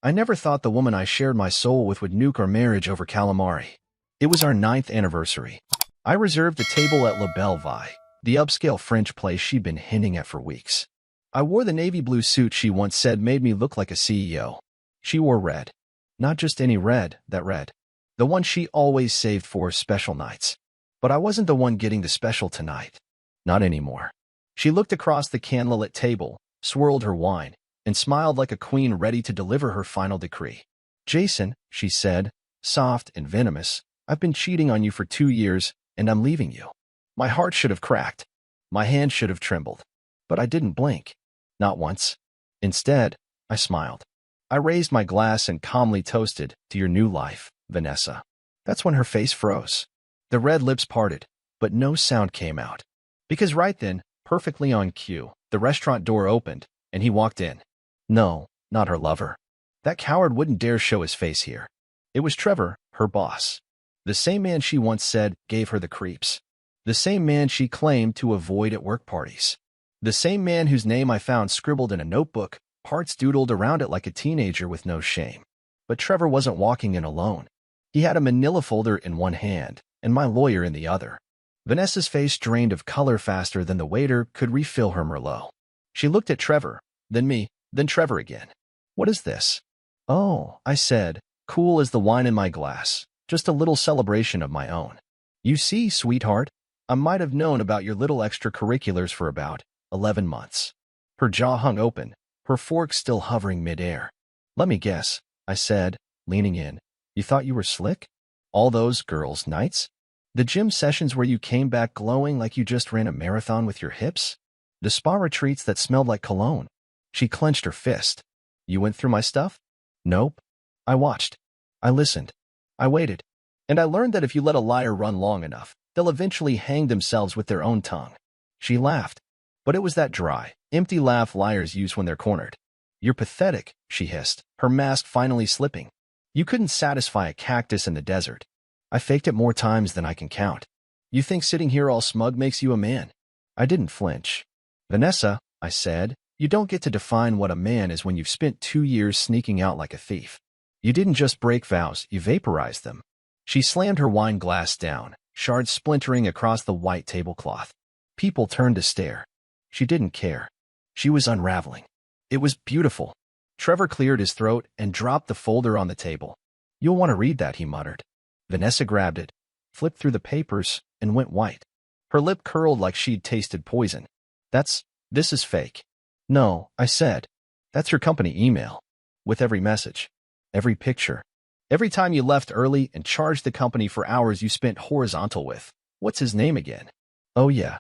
I never thought the woman I shared my soul with would nuke our marriage over calamari. It was our 9th anniversary. I reserved a table at La Belle Vie, the upscale French place she'd been hinting at for weeks. I wore the navy blue suit she once said made me look like a CEO. She wore red. Not just any red, that red. The one she always saved for special nights. But I wasn't the one getting the special tonight. Not anymore. She looked across the candlelit table, swirled her wine, and smiled like a queen ready to deliver her final decree. Jason, she said, soft and venomous, I've been cheating on you for 2 years, and I'm leaving you. My heart should have cracked. My hand should have trembled. But I didn't blink. Not once. Instead, I smiled. I raised my glass and calmly toasted to your new life, Vanessa. That's when her face froze. The red lips parted, but no sound came out. Because right then, perfectly on cue, the restaurant door opened, and he walked in. No, not her lover. That coward wouldn't dare show his face here. It was Trevor, her boss. The same man she once said gave her the creeps. The same man she claimed to avoid at work parties. The same man whose name I found scribbled in a notebook, parts doodled around it like a teenager with no shame. But Trevor wasn't walking in alone. He had a manila folder in one hand, and my lawyer in the other. Vanessa's face drained of color faster than the waiter could refill her Merlot. She looked at Trevor, then me, then Trevor again. What is this? Oh, I said, cool as the wine in my glass, just a little celebration of my own. You see, sweetheart, I might have known about your little extracurriculars for about 11 months. Her jaw hung open, her fork still hovering midair. Let me guess, I said, leaning in. You thought you were slick? All those girls' nights? The gym sessions where you came back glowing like you just ran a marathon with your hips? The spa retreats that smelled like cologne? She clenched her fist. You went through my stuff? Nope. I watched. I listened. I waited. And I learned that if you let a liar run long enough, they'll eventually hang themselves with their own tongue. She laughed. But it was that dry, empty laugh liars use when they're cornered. You're pathetic, she hissed, her mask finally slipping. You couldn't satisfy a cactus in the desert. I faked it more times than I can count. You think sitting here all smug makes you a man? I didn't flinch. Vanessa, I said, you don't get to define what a man is when you've spent 2 years sneaking out like a thief. You didn't just break vows, you vaporized them. She slammed her wine glass down, shards splintering across the white tablecloth. People turned to stare. She didn't care. She was unraveling. It was beautiful. Trevor cleared his throat and dropped the folder on the table. You'll want to read that, he muttered. Vanessa grabbed it, flipped through the papers, and went white. Her lip curled like she'd tasted poison. This is fake. No, I said. That's your company email. With every message. Every picture. Every time you left early and charged the company for hours you spent horizontal with. What's his name again? Oh yeah.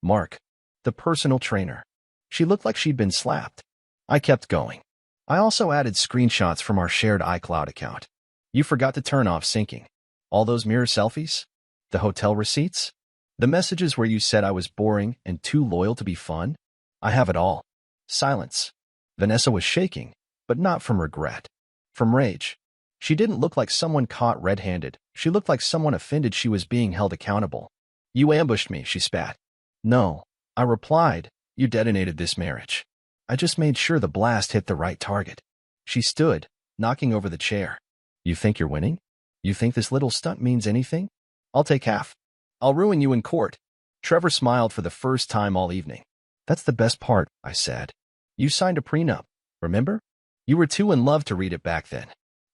Mark. The personal trainer. She looked like she'd been slapped. I kept going. I also added screenshots from our shared iCloud account. You forgot to turn off syncing. All those mirror selfies? The hotel receipts? The messages where you said I was boring and too loyal to be fun? I have it all. Silence. Vanessa was shaking, but not from regret. From rage. She didn't look like someone caught red-handed. She looked like someone offended she was being held accountable. You ambushed me, she spat. No, I replied. You detonated this marriage. I just made sure the blast hit the right target. She stood, knocking over the chair. You think you're winning? You think this little stunt means anything? I'll take half. I'll ruin you in court. Trevor smiled for the first time all evening. That's the best part, I said. You signed a prenup, remember? You were too in love to read it back then.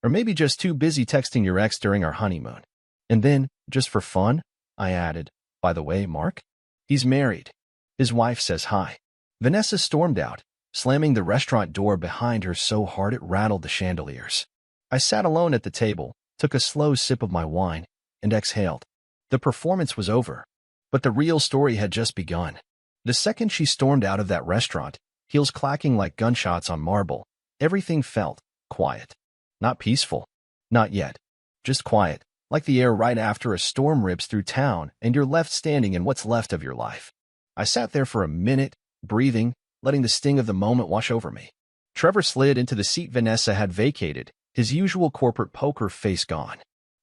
Or maybe just too busy texting your ex during our honeymoon. And then, just for fun, I added, by the way, Mark? He's married. His wife says hi. Vanessa stormed out, slamming the restaurant door behind her so hard it rattled the chandeliers. I sat alone at the table, took a slow sip of my wine, and exhaled. The performance was over, but the real story had just begun. The second she stormed out of that restaurant, heels clacking like gunshots on marble, everything felt quiet. Not peaceful. Not yet. Just quiet, like the air right after a storm rips through town and you're left standing in what's left of your life. I sat there for a minute, breathing, letting the sting of the moment wash over me. Trevor slid into the seat Vanessa had vacated, his usual corporate poker face gone.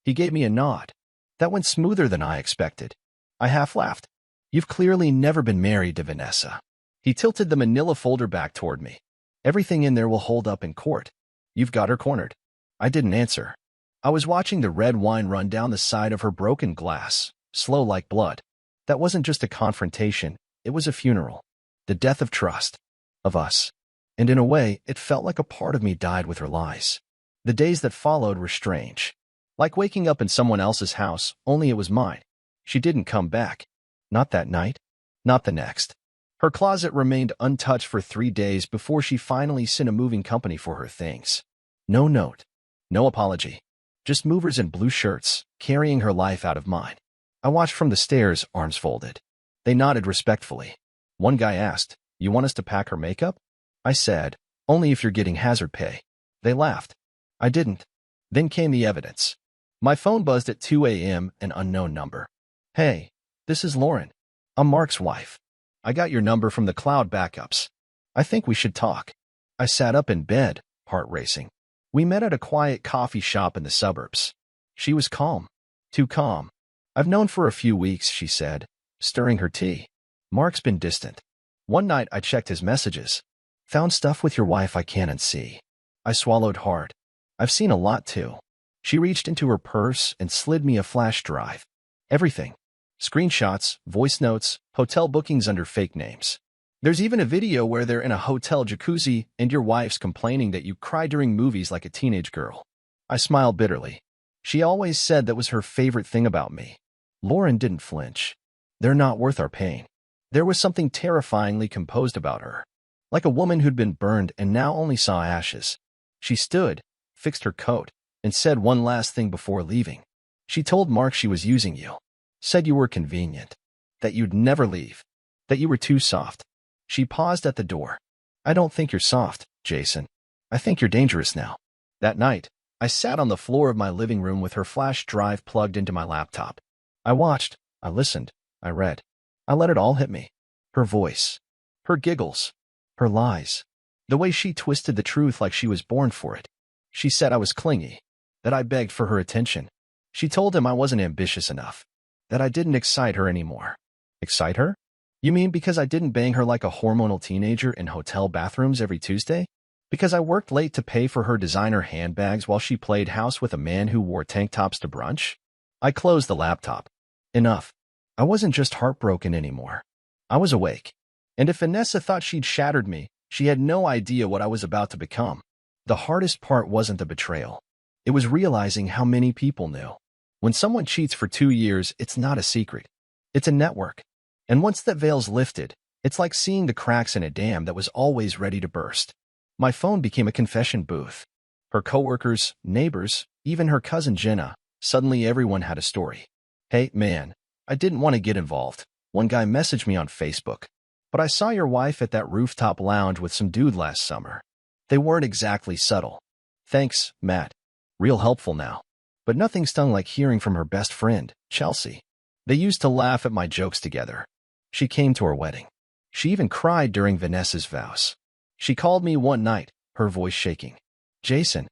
He gave me a nod. That went smoother than I expected. I half laughed. You've clearly never been married to Vanessa. He tilted the manila folder back toward me. Everything in there will hold up in court. You've got her cornered. I didn't answer. I was watching the red wine run down the side of her broken glass, slow like blood. That wasn't just a confrontation, it was a funeral. The death of trust. Of us. And in a way, it felt like a part of me died with her lies. The days that followed were strange. Like waking up in someone else's house, only it was mine. She didn't come back. Not that night. Not the next. Her closet remained untouched for 3 days before she finally sent a moving company for her things. No note. No apology. Just movers in blue shirts, carrying her life out of mine. I watched from the stairs, arms folded. They nodded respectfully. One guy asked, "You want us to pack her makeup?" I said, "Only if you're getting hazard pay." They laughed. I didn't. Then came the evidence. My phone buzzed at 2 a.m., an unknown number. "Hey, this is Lauren. I'm Mark's wife. I got your number from the cloud backups. I think we should talk." I sat up in bed, heart racing. We met at a quiet coffee shop in the suburbs. She was calm. Too calm. "I've known for a few weeks," she said, stirring her tea. "Mark's been distant. One night I checked his messages. Found stuff with your wife I can't unsee." I swallowed hard. "I've seen a lot too." She reached into her purse and slid me a flash drive. Everything. Screenshots, voice notes, hotel bookings under fake names. There's even a video where they're in a hotel jacuzzi and your wife's complaining that you cry during movies like a teenage girl. I smiled bitterly. She always said that was her favorite thing about me. Lauren didn't flinch. "They're not worth our pain." There was something terrifyingly composed about her. Like a woman who'd been burned and now only saw ashes. She stood, fixed her coat, and said one last thing before leaving. "She told Mark she was using you. Said you were convenient. That you'd never leave. That you were too soft." She paused at the door. "I don't think you're soft, Jason. I think you're dangerous now." That night, I sat on the floor of my living room with her flash drive plugged into my laptop. I watched, I listened, I read. I let it all hit me. Her voice. Her giggles. Her lies. The way she twisted the truth like she was born for it. She said I was clingy. That I begged for her attention. She told him I wasn't ambitious enough. That I didn't excite her anymore. Excite her? You mean because I didn't bang her like a hormonal teenager in hotel bathrooms every Tuesday? Because I worked late to pay for her designer handbags while she played house with a man who wore tank tops to brunch? I closed the laptop. Enough. I wasn't just heartbroken anymore. I was awake. And if Vanessa thought she'd shattered me, she had no idea what I was about to become. The hardest part wasn't the betrayal. It was realizing how many people knew. When someone cheats for 2 years, it's not a secret. It's a network. And once that veil's lifted, it's like seeing the cracks in a dam that was always ready to burst. My phone became a confession booth. Her coworkers, neighbors, even her cousin Jenna, suddenly everyone had a story. "Hey, man, I didn't want to get involved." One guy messaged me on Facebook. "But I saw your wife at that rooftop lounge with some dude last summer." They weren't exactly subtle. "Thanks, Matt. Real helpful now." But nothing stung like hearing from her best friend, Chelsea. They used to laugh at my jokes together. She came to our wedding. She even cried during Vanessa's vows. She called me one night, her voice shaking. "Jason,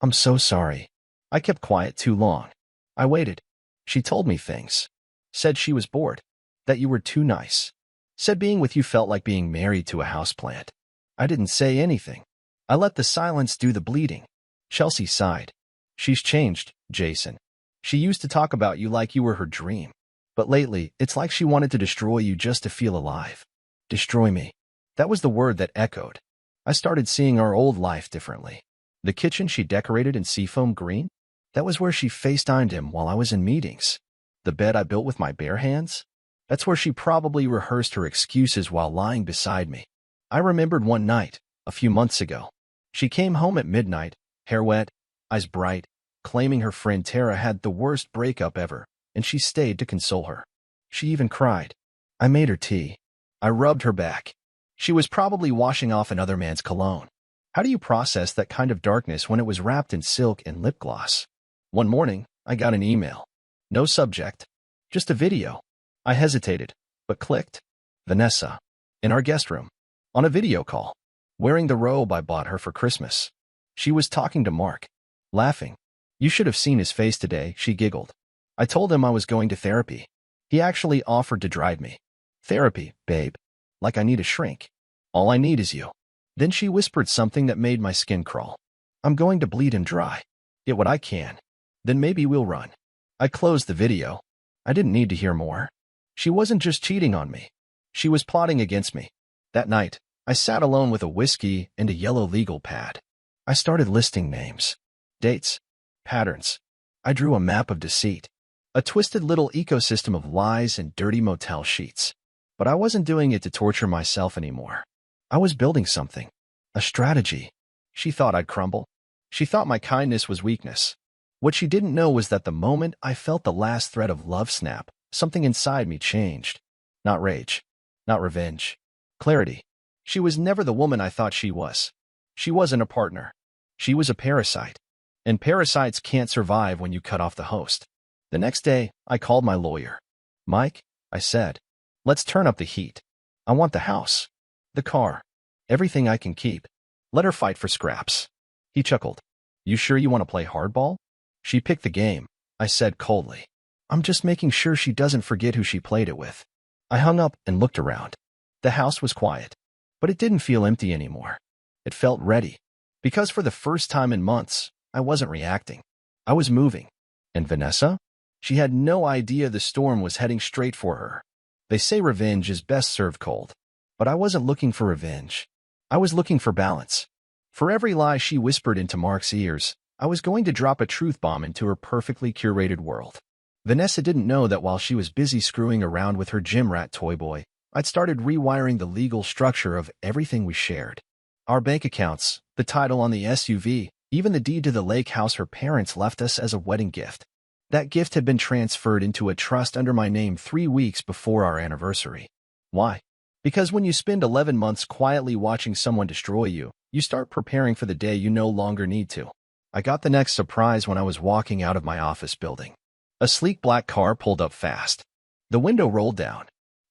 I'm so sorry. I kept quiet too long. I waited." She told me things. Said she was bored. That you were too nice. Said being with you felt like being married to a houseplant. I didn't say anything. I let the silence do the bleeding. Chelsea sighed. "She's changed, Jason. She used to talk about you like you were her dream. But lately, it's like she wanted to destroy you just to feel alive. Destroy me." That was the word that echoed. I started seeing our old life differently. The kitchen she decorated in seafoam green? That was where she FaceTimed him while I was in meetings. The bed I built with my bare hands? That's where she probably rehearsed her excuses while lying beside me. I remembered one night, a few months ago. She came home at midnight, hair wet, eyes bright, claiming her friend Tara had the worst breakup ever, and she stayed to console her. She even cried. I made her tea. I rubbed her back. She was probably washing off another man's cologne. How do you process that kind of darkness when it was wrapped in silk and lip gloss? One morning, I got an email. No subject. Just a video. I hesitated, but clicked. Vanessa. In our guest room. On a video call. Wearing the robe I bought her for Christmas. She was talking to Mark. Laughing. You should have seen his face today, she giggled. I told him I was going to therapy. He actually offered to drive me. Therapy, babe. Like I need a shrink. All I need is you. Then she whispered something that made my skin crawl. I'm going to bleed him dry. Get what I can. Then maybe we'll run. I closed the video. I didn't need to hear more. She wasn't just cheating on me. She was plotting against me. That night, I sat alone with a whiskey and a yellow legal pad. I started listing names, dates, patterns. I drew a map of deceit, a twisted little ecosystem of lies and dirty motel sheets. But I wasn't doing it to torture myself anymore. I was building something, a strategy. She thought I'd crumble. She thought my kindness was weakness. What she didn't know was that the moment I felt the last thread of love snap, something inside me changed. Not rage, not revenge, clarity. She was never the woman I thought she was. She wasn't a partner. She was a parasite. And parasites can't survive when you cut off the host. The next day, I called my lawyer. Mike, I said, let's turn up the heat. I want the house, the car, everything I can keep. Let her fight for scraps. He chuckled. You sure you want to play hardball? She picked the game, I said coldly. I'm just making sure she doesn't forget who she played it with. I hung up and looked around. The house was quiet, but it didn't feel empty anymore. It felt ready. Because for the first time in months, I wasn't reacting. I was moving. And Vanessa? She had no idea the storm was heading straight for her. They say revenge is best served cold. But I wasn't looking for revenge. I was looking for balance. For every lie she whispered into Mark's ears, I was going to drop a truth bomb into her perfectly curated world. Vanessa didn't know that while she was busy screwing around with her gym rat toy boy, I'd started rewiring the legal structure of everything we shared. Our bank accounts, the title on the SUV, even the deed to the lake house her parents left us as a wedding gift. That gift had been transferred into a trust under my name 3 weeks before our anniversary. Why? Because when you spend 11 months quietly watching someone destroy you, you start preparing for the day you no longer need to. I got the next surprise when I was walking out of my office building. A sleek black car pulled up fast. The window rolled down.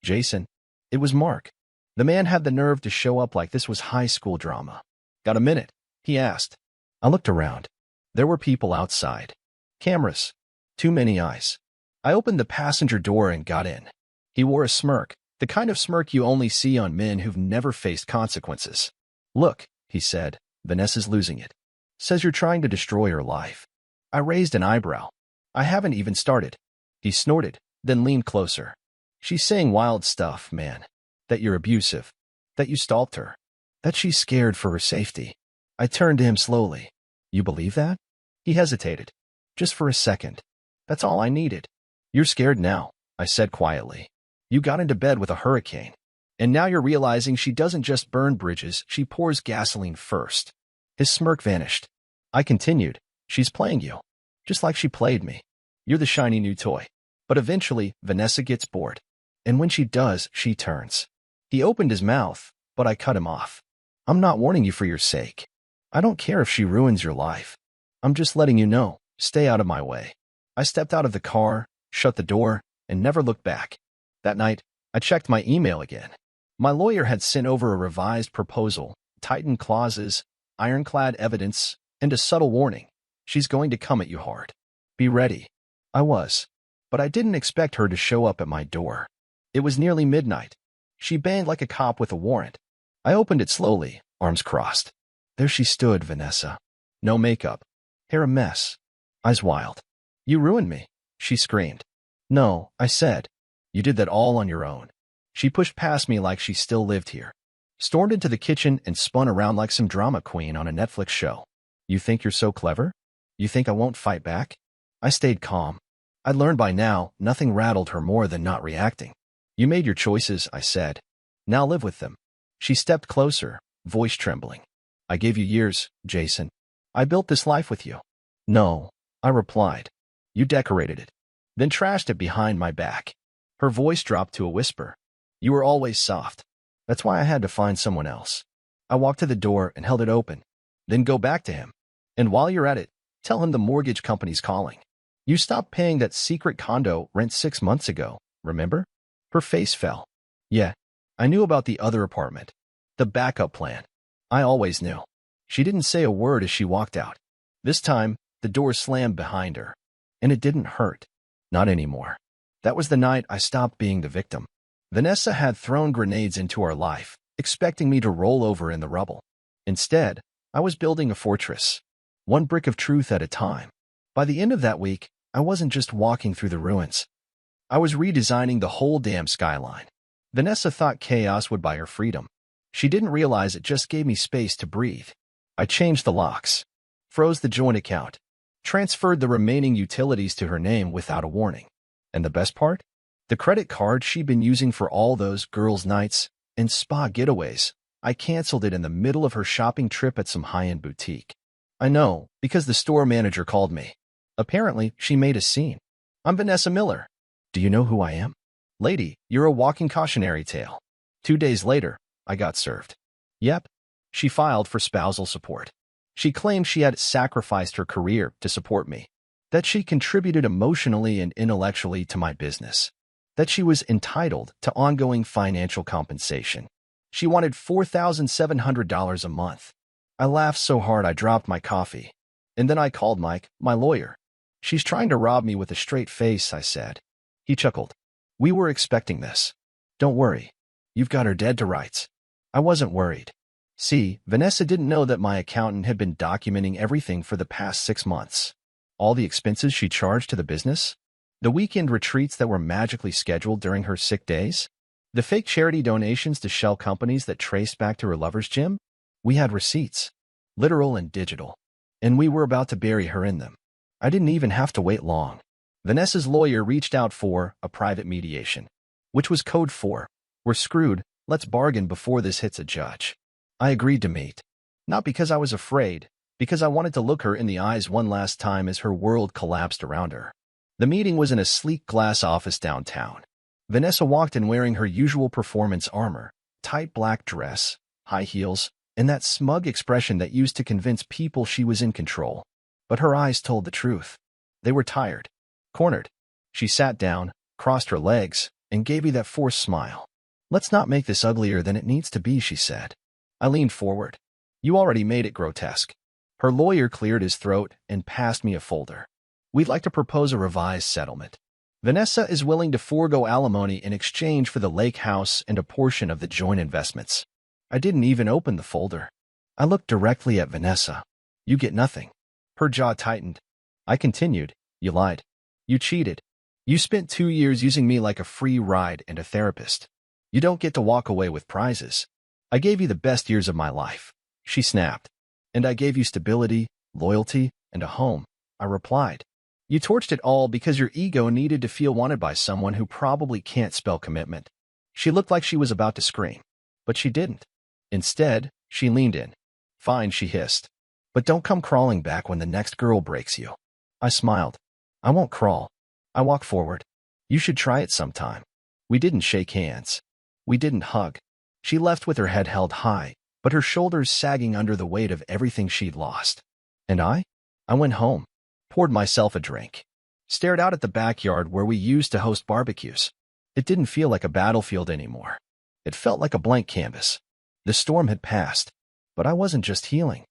Jason. It was Mark. The man had the nerve to show up like this was high school drama. Got a minute? He asked. I looked around. There were people outside. Cameras. Too many eyes. I opened the passenger door and got in. He wore a smirk, the kind of smirk you only see on men who've never faced consequences. Look, he said, Vanessa's losing it. Says you're trying to destroy her life. I raised an eyebrow. I haven't even started. He snorted, then leaned closer. She's saying wild stuff, man. That you're abusive. That you stalked her. That she's scared for her safety. I turned to him slowly. You believe that? He hesitated. Just for a second. That's all I needed. You're scared now, I said quietly. You got into bed with a hurricane. And now you're realizing she doesn't just burn bridges, she pours gasoline first. His smirk vanished. I continued. She's playing you. Just like she played me. You're the shiny new toy. But eventually, Vanessa gets bored. And when she does, she turns. He opened his mouth, but I cut him off. I'm not warning you for your sake. I don't care if she ruins your life. I'm just letting you know, stay out of my way. I stepped out of the car, shut the door, and never looked back. That night, I checked my email again. My lawyer had sent over a revised proposal, tightened clauses, ironclad evidence, and a subtle warning. She's going to come at you hard. Be ready. I was. But I didn't expect her to show up at my door. It was nearly midnight. She banged like a cop with a warrant. I opened it slowly, arms crossed. There she stood, Vanessa. No makeup. Hair a mess. Eyes wild. You ruined me, she screamed. No, I said. You did that all on your own. She pushed past me like she still lived here. Stormed into the kitchen and spun around like some drama queen on a Netflix show. You think you're so clever? You think I won't fight back? I stayed calm. I'd learned by now, nothing rattled her more than not reacting. You made your choices, I said. Now live with them. She stepped closer, voice trembling. I gave you years, Jason. I built this life with you. No, I replied. You decorated it, then trashed it behind my back. Her voice dropped to a whisper. You were always soft. That's why I had to find someone else. I walked to the door and held it open. Then go back to him. And while you're at it, tell him the mortgage company's calling. You stopped paying that secret condo rent 6 months ago, remember? Her face fell. Yeah, I knew about the other apartment. The backup plan. I always knew. She didn't say a word as she walked out. This time, the door slammed behind her. And it didn't hurt. Not anymore. That was the night I stopped being the victim. Vanessa had thrown grenades into our life, expecting me to roll over in the rubble. Instead, I was building a fortress. one brick of truth at a time. By the end of that week, I wasn't just walking through the ruins. I was redesigning the whole damn skyline. Vanessa thought chaos would buy her freedom. She didn't realize it just gave me space to breathe. I changed the locks, froze the joint account, transferred the remaining utilities to her name without a warning. And the best part? The credit card she'd been using for all those girls' nights and spa getaways, I canceled it in the middle of her shopping trip at some high-end boutique. I know, because the store manager called me. Apparently, she made a scene. I'm Vanessa Miller. Do you know who I am? Lady, you're a walking cautionary tale. 2 days later, I got served. Yep. She filed for spousal support. She claimed she had sacrificed her career to support me, that she contributed emotionally and intellectually to my business, that she was entitled to ongoing financial compensation. She wanted $4,700 a month. I laughed so hard I dropped my coffee. And then I called Mike, my lawyer. She's trying to rob me with a straight face, I said. He chuckled. We were expecting this. Don't worry. You've got her dead to rights. I wasn't worried. See, Vanessa didn't know that my accountant had been documenting everything for the past 6 months. All the expenses she charged to the business, the weekend retreats that were magically scheduled during her sick days, the fake charity donations to shell companies that traced back to her lover's gym. We had receipts, literal and digital, and we were about to bury her in them. I didn't even have to wait long. Vanessa's lawyer reached out for a private mediation, which was code for, we're screwed, let's bargain before this hits a judge. I agreed to meet. Not because I was afraid, because I wanted to look her in the eyes one last time as her world collapsed around her. The meeting was in a sleek glass office downtown. Vanessa walked in wearing her usual performance armor, tight black dress, high heels, and that smug expression that used to convince people she was in control. But her eyes told the truth. They were tired, cornered. She sat down, crossed her legs, and gave me that forced smile. Let's not make this uglier than it needs to be, she said. I leaned forward. You already made it grotesque. Her lawyer cleared his throat and passed me a folder. We'd like to propose a revised settlement. Vanessa is willing to forego alimony in exchange for the lake house and a portion of the joint investments. I didn't even open the folder. I looked directly at Vanessa. You get nothing. Her jaw tightened. I continued. You lied. You cheated. You spent 2 years using me like a free ride and a therapist. You don't get to walk away with prizes. I gave you the best years of my life. She snapped. And I gave you stability, loyalty, and a home. I replied. You torched it all because your ego needed to feel wanted by someone who probably can't spell commitment. She looked like she was about to scream, but she didn't. Instead, she leaned in. Fine, she hissed. But don't come crawling back when the next girl breaks you. I smiled. I won't crawl. I walk forward. You should try it sometime. We didn't shake hands. We didn't hug. She left with her head held high, but her shoulders sagging under the weight of everything she'd lost. And I went home, poured myself a drink, stared out at the backyard where we used to host barbecues. It didn't feel like a battlefield anymore. It felt like a blank canvas. The storm had passed, but I wasn't just healing.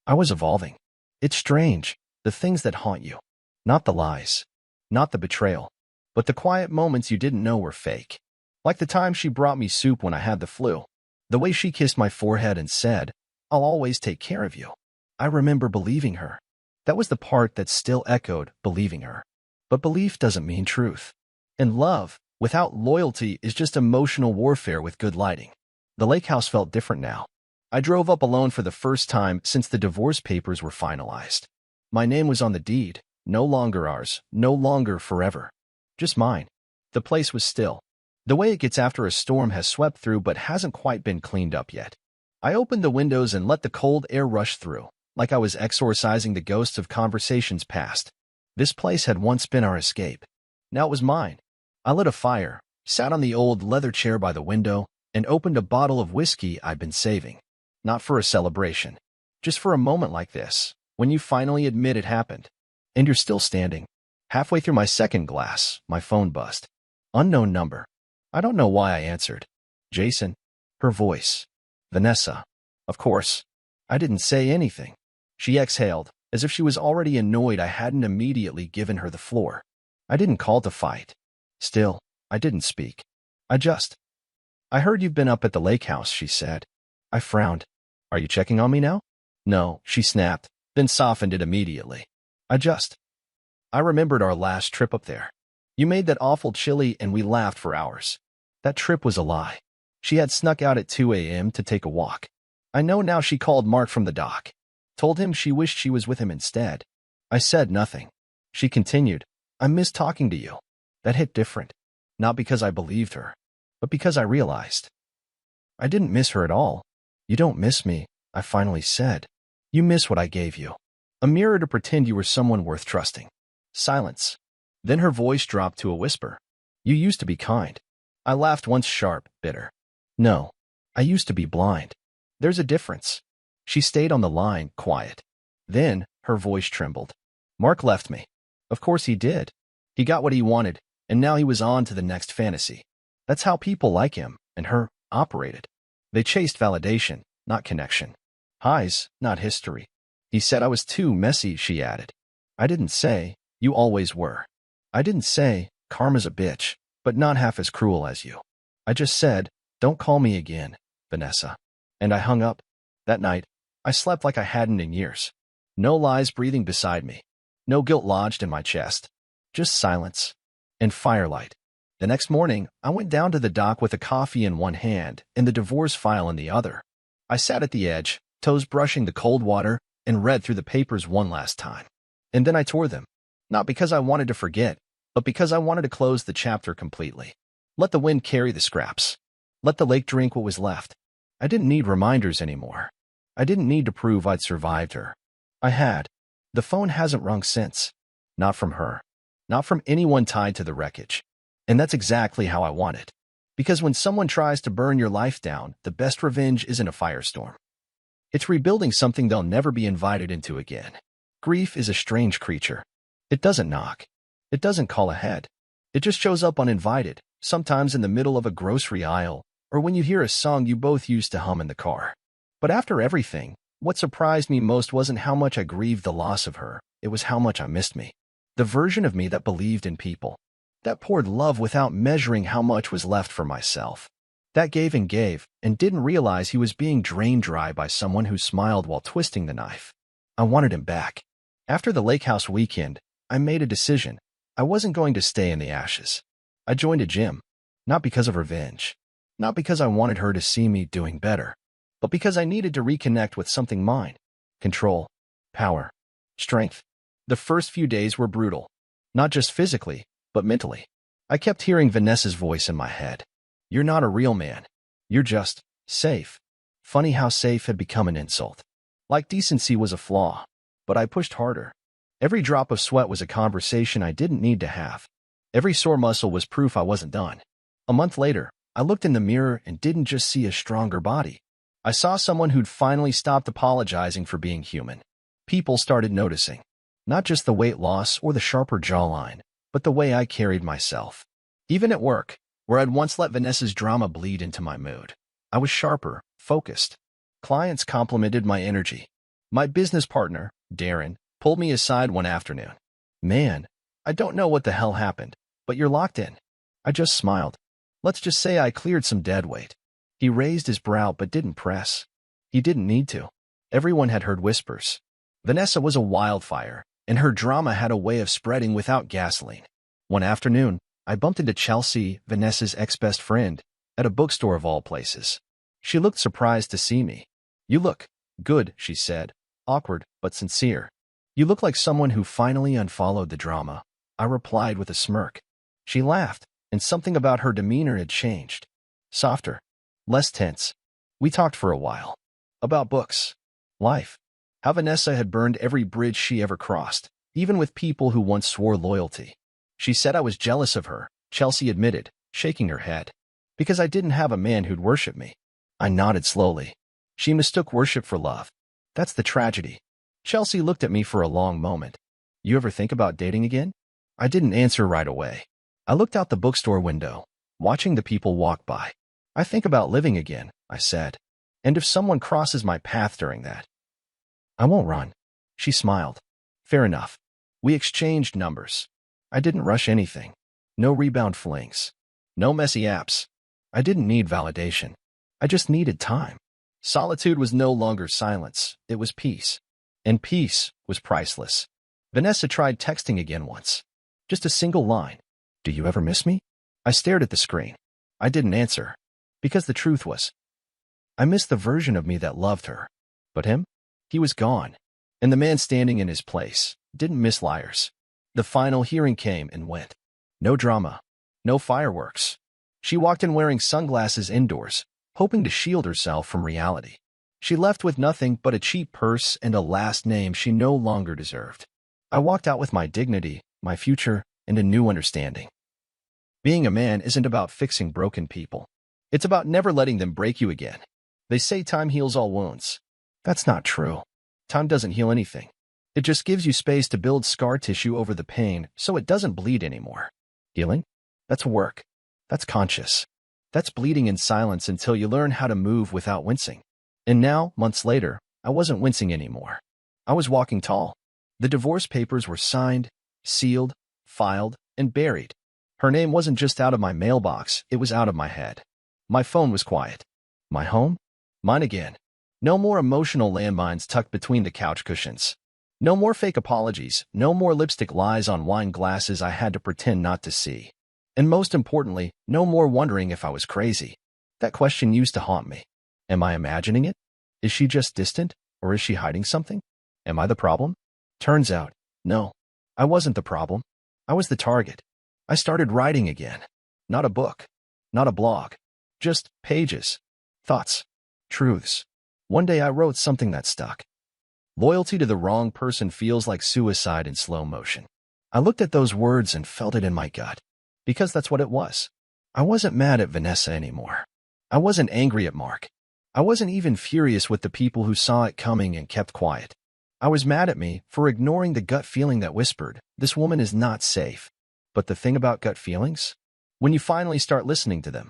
I was evolving. It's strange, the things that haunt you. Not the lies, not the betrayal, but the quiet moments you didn't know were fake. Like the time she brought me soup when I had the flu. The way she kissed my forehead and said, I'll always take care of you. I remember believing her. That was the part that still echoed, believing her. But belief doesn't mean truth. And love, without loyalty, is just emotional warfare with good lighting. The lake house felt different now. I drove up alone for the first time since the divorce papers were finalized. My name was on the deed, no longer ours, no longer forever. Just mine. The place was still. The way it gets after a storm has swept through but hasn't quite been cleaned up yet. I opened the windows and let the cold air rush through, like I was exorcising the ghosts of conversations past. This place had once been our escape. Now it was mine. I lit a fire, sat on the old leather chair by the window, and opened a bottle of whiskey I'd been saving. Not for a celebration. Just for a moment like this, when you finally admit it happened. And you're still standing. Halfway through my second glass, my phone buzzed. Unknown number. I don't know why I answered. Jason. Her voice. Vanessa. Of course. I didn't say anything. She exhaled, as if she was already annoyed I hadn't immediately given her the floor. I didn't call to fight. Still, I didn't speak. I heard you've been up at the lake house, she said. I frowned. Are you checking on me now? No, she snapped. then softened it immediately. I remembered our last trip up there. You made that awful chili and we laughed for hours. That trip was a lie. She had snuck out at 2 a.m. to take a walk. I know now she called Mark from the dock. Told him she wished she was with him instead. I said nothing. She continued, I miss talking to you. That hit different. Not because I believed her, but because I realized. I didn't miss her at all. You don't miss me, I finally said. You miss what I gave you. A mirror to pretend you were someone worth trusting. Silence. Then her voice dropped to a whisper. You used to be kind. I laughed once, sharp, bitter. No, I used to be blind. There's a difference. She stayed on the line, quiet. Then, her voice trembled. Mark left me. Of course he did. He got what he wanted, and now he was on to the next fantasy. That's how people like him, and her, operated. They chased validation, not connection. Highs, not history. He said I was too messy, she added. I didn't say, you always were. I didn't say, karma's a bitch, but not half as cruel as you. I just said, don't call me again, Vanessa. And I hung up. That night, I slept like I hadn't in years. No lies breathing beside me. No guilt lodged in my chest. Just silence. And firelight. The next morning, I went down to the dock with a coffee in one hand and the divorce file in the other. I sat at the edge, toes brushing the cold water, and read through the papers one last time. And then I tore them. Not because I wanted to forget, but because I wanted to close the chapter completely. Let the wind carry the scraps. Let the lake drink what was left. I didn't need reminders anymore. I didn't need to prove I'd survived her. I had. The phone hasn't rung since. Not from her. Not from anyone tied to the wreckage. And that's exactly how I want it. Because when someone tries to burn your life down, the best revenge isn't a firestorm. It's rebuilding something they'll never be invited into again. Grief is a strange creature. It doesn't knock. It doesn't call ahead. It just shows up uninvited, sometimes in the middle of a grocery aisle, or when you hear a song you both used to hum in the car. But after everything, what surprised me most wasn't how much I grieved the loss of her, it was how much I missed me. The version of me that believed in people. That poured love without measuring how much was left for myself. That gave, and didn't realize he was being drained dry by someone who smiled while twisting the knife. I wanted him back. After the lake house weekend, I made a decision. I wasn't going to stay in the ashes. I joined a gym. Not because of revenge. Not because I wanted her to see me doing better. But because I needed to reconnect with something mine. Control. Power. Strength. The first few days were brutal. Not just physically, but mentally. I kept hearing Vanessa's voice in my head. You're not a real man. You're just safe. Funny how safe had become an insult. Like decency was a flaw. But I pushed harder. Every drop of sweat was a conversation I didn't need to have. Every sore muscle was proof I wasn't done. A month later, I looked in the mirror and didn't just see a stronger body. I saw someone who'd finally stopped apologizing for being human. People started noticing. Not just the weight loss or the sharper jawline, but the way I carried myself. Even at work, where I'd once let Vanessa's drama bleed into my mood, I was sharper, focused. Clients complimented my energy. My business partner, Darren, pulled me aside one afternoon. Man, I don't know what the hell happened, but you're locked in. I just smiled. Let's just say I cleared some dead weight. He raised his brow but didn't press. He didn't need to. Everyone had heard whispers. Vanessa was a wildfire, and her drama had a way of spreading without gasoline. One afternoon, I bumped into Chelsea, Vanessa's ex-best friend, at a bookstore of all places. She looked surprised to see me. You look good, she said, awkward but sincere. You look like someone who finally unfollowed the drama, I replied with a smirk. She laughed, and something about her demeanor had changed. Softer. Less tense. We talked for a while. About books. Life. How Vanessa had burned every bridge she ever crossed, even with people who once swore loyalty. She said I was jealous of her, Chelsea admitted, shaking her head. Because I didn't have a man who'd worship me. I nodded slowly. She mistook worship for love. That's the tragedy. Chelsea looked at me for a long moment. You ever think about dating again? I didn't answer right away. I looked out the bookstore window, watching the people walk by. I think about living again, I said. And if someone crosses my path during that, I won't run. She smiled. Fair enough. We exchanged numbers. I didn't rush anything. No rebound flings. No messy apps. I didn't need validation. I just needed time. Solitude was no longer silence. It was peace. And peace was priceless. Vanessa tried texting again once. Just a single line. Do you ever miss me? I stared at the screen. I didn't answer. Because the truth was, I missed the version of me that loved her. But him? He was gone. And the man standing in his place didn't miss liars. The final hearing came and went. No drama. No fireworks. She walked in wearing sunglasses indoors, hoping to shield herself from reality. She left with nothing but a cheap purse and a last name she no longer deserved. I walked out with my dignity, my future, and a new understanding. Being a man isn't about fixing broken people. It's about never letting them break you again. They say time heals all wounds. That's not true. Time doesn't heal anything. It just gives you space to build scar tissue over the pain so it doesn't bleed anymore. Healing? That's work. That's conscious. That's bleeding in silence until you learn how to move without wincing. And now, months later, I wasn't wincing anymore. I was walking tall. The divorce papers were signed, sealed, filed, and buried. Her name wasn't just out of my mailbox, it was out of my head. My phone was quiet. My home? Mine again. No more emotional landmines tucked between the couch cushions. No more fake apologies, no more lipstick lies on wine glasses I had to pretend not to see. And most importantly, no more wondering if I was crazy. That question used to haunt me. Am I imagining it? Is she just distant, or is she hiding something? Am I the problem? Turns out, no. I wasn't the problem. I was the target. I started writing again. Not a book. Not a blog. Just pages. Thoughts. Truths. One day I wrote something that stuck. Loyalty to the wrong person feels like suicide in slow motion. I looked at those words and felt it in my gut. Because that's what it was. I wasn't mad at Vanessa anymore. I wasn't angry at Mark. I wasn't even furious with the people who saw it coming and kept quiet. I was mad at me for ignoring the gut feeling that whispered, this woman is not safe. But the thing about gut feelings? When you finally start listening to them,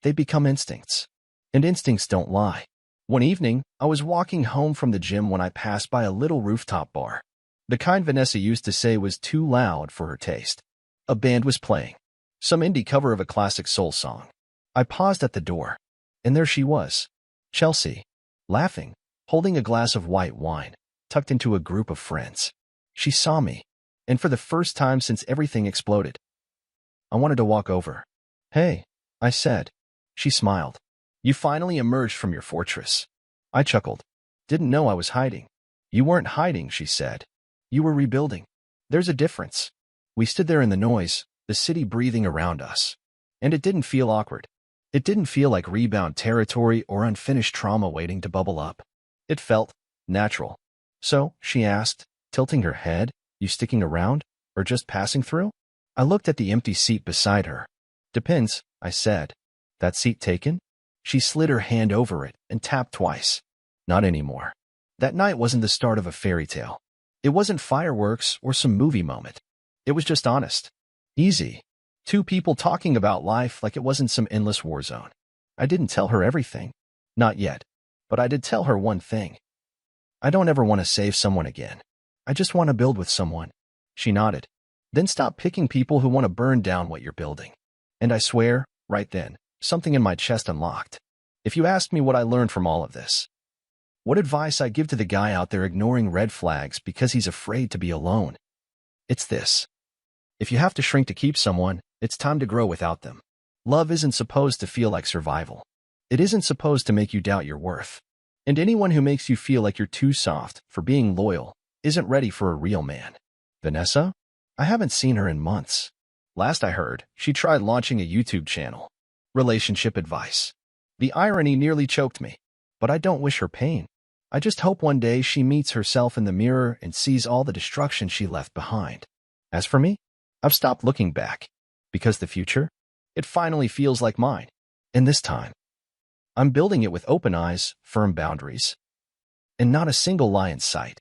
they become instincts. And instincts don't lie. One evening, I was walking home from the gym when I passed by a little rooftop bar. The kind Vanessa used to say was too loud for her taste. A band was playing. Some indie cover of a classic soul song. I paused at the door. And there she was. Chelsea. Laughing. Holding a glass of white wine. Tucked into a group of friends. She saw me. And for the first time since everything exploded, I wanted to walk over. Hey, I said. She smiled. You finally emerged from your fortress. I chuckled. Didn't know I was hiding. You weren't hiding, she said. You were rebuilding. There's a difference. We stood there in the noise, the city breathing around us. And it didn't feel awkward. It didn't feel like rebound territory or unfinished trauma waiting to bubble up. It felt natural. So, she asked, tilting her head, you sticking around, or just passing through? I looked at the empty seat beside her. Depends, I said. That seat taken? She slid her hand over it and tapped twice. Not anymore. That night wasn't the start of a fairy tale. It wasn't fireworks or some movie moment. It was just honest. Easy. Two people talking about life like it wasn't some endless war zone. I didn't tell her everything. Not yet. But I did tell her one thing. I don't ever want to save someone again. I just want to build with someone. She nodded. Then stop picking people who want to burn down what you're building. And I swear, right then, something in my chest unlocked. If you asked me what I learned from all of this, what advice I give to the guy out there ignoring red flags because he's afraid to be alone, it's this. If you have to shrink to keep someone, it's time to grow without them. Love isn't supposed to feel like survival. It isn't supposed to make you doubt your worth. And anyone who makes you feel like you're too soft for being loyal isn't ready for a real man. Vanessa? I haven't seen her in months. Last I heard, she tried launching a YouTube channel. Relationship advice. The irony nearly choked me. But I don't wish her pain. I just hope one day she meets herself in the mirror and sees all the destruction she left behind. As for me, I've stopped looking back. Because the future? It finally feels like mine. And this time, I'm building it with open eyes, firm boundaries, and not a single lie in sight.